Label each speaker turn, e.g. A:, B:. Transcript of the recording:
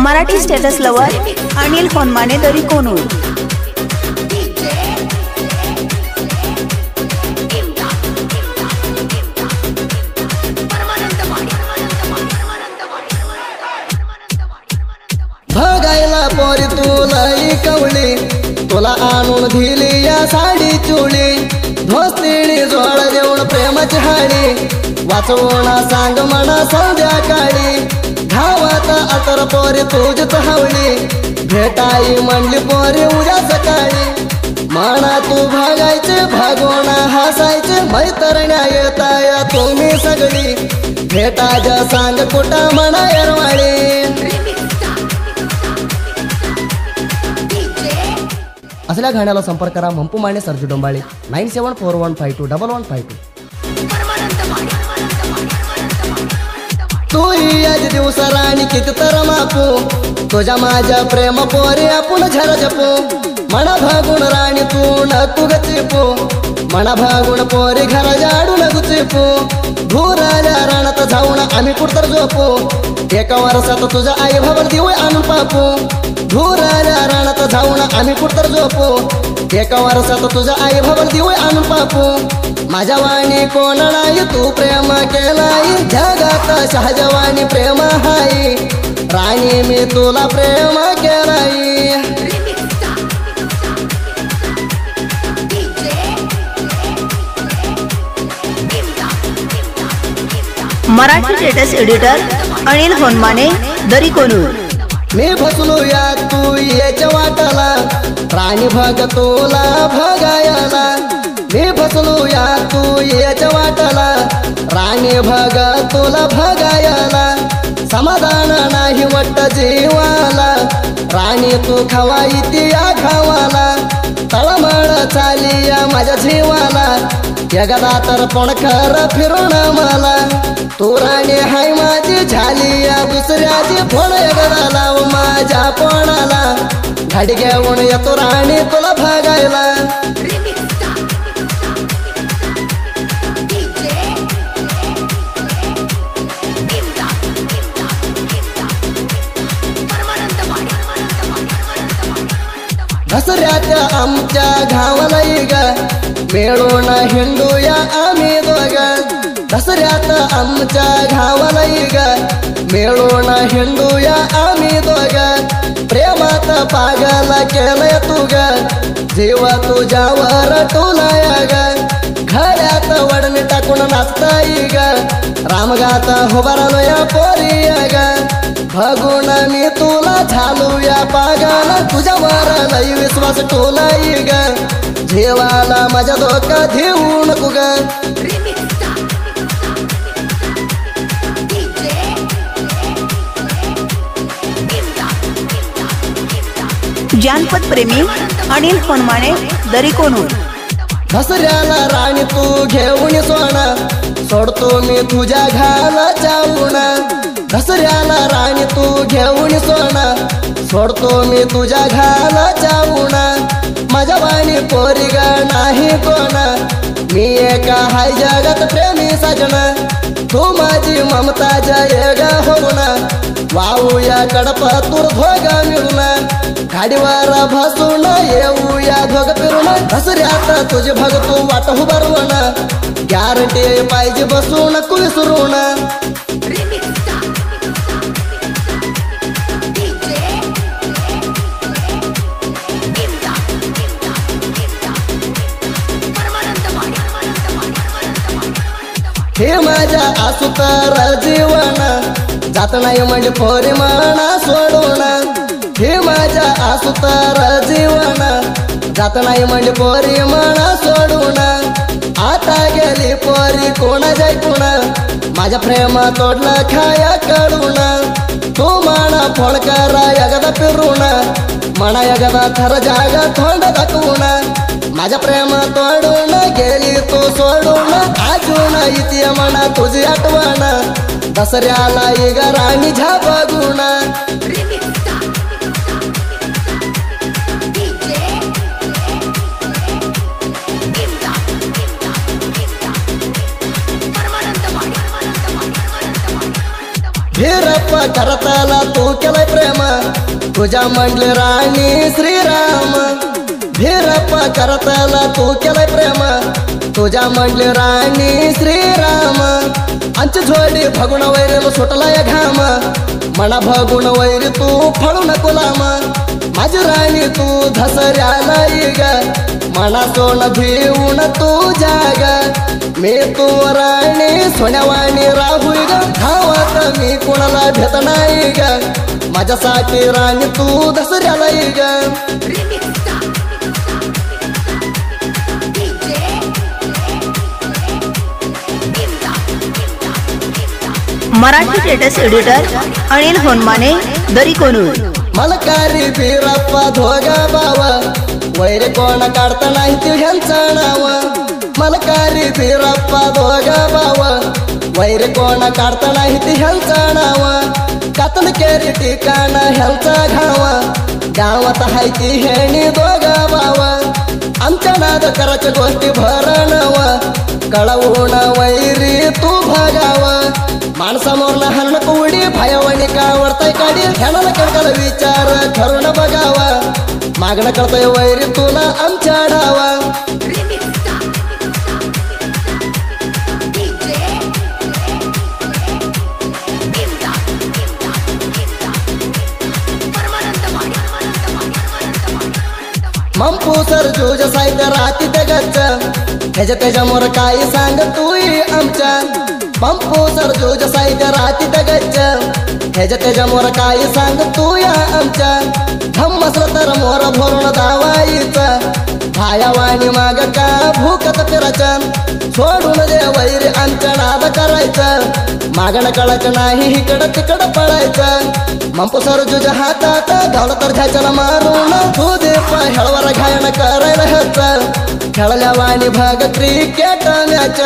A: Marathi status lover Anil Honmane दरी कोनूर।
B: बघायला पोरी तुला कवली, तुला आणून दिली या साडी चोळी, धोसलेली जोड देऊन प्रेमाची हाडी, वाचवून सांग म्हणा संध्याकाळी, धावत अतर पोरी तुझीच हवली, भेटाई म्हणली पोरी उद्या सकाळी, म्हणा तू भागायचे भागवून हसायचे, मैत्रिण्या येताय तुम्ही सगळी, भेटायच्या सांग कुठं म्हणा येरवाळी। असल्या गाण्याला संपर्क करा मंपू माने सरजू डोंबाळे 9741521152। तू याच दिवस राणी किती तर मापू, तुझ्या माझ्या प्रेम पोरी आपण झर जपू, मना भागून राणी तू न तू गचिपू, मना भागून पोरी घर जाडून गुचिपू, धुराल्या रानात जाऊन आम्ही कुठतर झोपू, एका वर्षात तुझ्या आई भावाला दिवय आणून पापू, धुराल्या रानात जाऊन आम्ही कुठतर झोपू, एका वर्षात तुझ्या आई भावाला दिवय आणून पापू, माझ्या वाणी कोण नाही तू प्रेम केलाय, जगात शहाजवानी प्रेम हाय, राणी मी तुला प्रेम केलाय।
A: मराठी स्टेटस एडिटर अनिल होनमाने दरी कोनूर।
B: मी फसलो या तू याच्या वाटाला, राणी भग तुला भगायला, मी फसलो या तू याच्या वाटाला, राणी भग तुला भगायला, समाधान नाही वाटत जीवाला, राणी तू खवाई या खावाला, तळमळ चाली या माझ्या जीवाला, एकदा तर पण खर फिरून मला, तू राणी हाय माझी झाली या दुसऱ्याची फोन, एकदा लाव माझ्या पोणाला, गाडी घेऊन येतो राणी तुला भागायला। दसऱ्याच्या आमच्या गावाला ग मिळून हिंडूया आम्ही दोघ, दसऱ्यात आमच्या गावाला ग मिळून हिंडूया आम्ही दोघ, प्रेमात पागल केलंय तू ग, जीव तुझ्यावर टोलाय ग, खड्यात वडणी टाकून नाचताय ग, रामगात उभारलो या पोरी ग, बघून मी तुला झालो या पागल, तुझ्यावर लई विश्वास टोलाय ग, जीवाला माझ्या धोका देऊ नको ग।
A: जानपद प्रेमी अनिल होनमाने दरी कोनूर।
B: दसऱ्याला राणी तू घेऊन सोना, सोडतो मी तुझ्या घाला चावूना, दसऱ्याला राणी तू घेऊन सोना, सोडतो मी तुझ्या घाला चावूना, माझ्या वाणी पोरी ग नाही कोणा, मी एका हाय जगात प्रेमी सजना, तू माझी ममता जयगा होना, वाहूया कडपातूर धोगा मिळून, गाडीवर भासून येऊया धोग फिरून, दसऱ्यात तुझी भगतू वाट उभारून, गॅरंटी पाहिजे बसून कुसरून। हे माझ्या आसुतर जीवन जात नाही म्हणजे पोरी म्हणा सोडून, हे माझ्या आसुतर जीवन जात नाही म्हणजे पोरी म्हणा सोडून, आता गेली पोरी कोणा जायकून, माझ्या प्रेम तोडलं खाया कडून, तू म्हणा फोन करा एकदा फिरून, म्हणा एकदा थर जागा थोंड दाखवून, माझ्या प्रेम तोडून गेली तू सोडून, अजून इथे म्हणा तुझी आठवण, दसऱ्याला ग राणी झा बघून। फिर भीरप्पा करताला तू केलाय प्रेम तुझ्या म्हणले राणी श्रीराम भीरप्पा करताला तू केलाय प्रेम तुझ्या म्हणले राणी श्रीराम आमची जोडी भगुण वैर सुटलाय घाम मना भगुण वैर तू फळू नको लाम माझी राणी तू धसऱ्याला ग मना सोन भिवून तू जाग मी तू राणी सोन्यावाणी राहू ग धावात मी कोणाला भेट नाही ग माझ्यासाठी राणी तू दसऱ्याला ग
A: मराठी स्टेटस एडिटर अनिल होनमाने दरी कोणूर
B: मलकारी भीरप्पा धोगा बावा वैर कोण काढता नाही तू ह्यांचं नाव मलकारी भीरप्पा धोगा बावा वैर कोण काढता नाही ती ह्यांचं नाव कातन केरी ठिकाण ह्यांचा घावा गावात हाय ती हेणी दोघा बावा आमच्या नाद कराच्या गोष्टी भरणव कळवून वैरी तू भागावा माणसामोर न हल्ल कोवडी भायावाणी कावडताय काढी ध्यानाला कळकाला विचार ठरून बघावा मागणं करताय वैरी तुला आमच्या डावा मंपू सर जोज साहित्य राती गच्च ह्याच्या त्याच्यामोर काय सांग तू आमच्या पंपू सर जोज साहित्य राती गच्च ह्याच्या त्याच्यामोर काय सांग तू या आमच्या धम्मसलं तर मोर भरून धावायचं भायावाणी माग का भूकत फिरायचं सोडून दे वैर आमच्या नाद करायचं मागणं कळायचं नाही इकडं तिकडं पळायचं मंपू सर जोज हातात धावलं तर घ्यायचं मारून तू दे हेळवर घायन करायला ह्याचं खेळल्या वाणी भाग क्रिकेट मॅच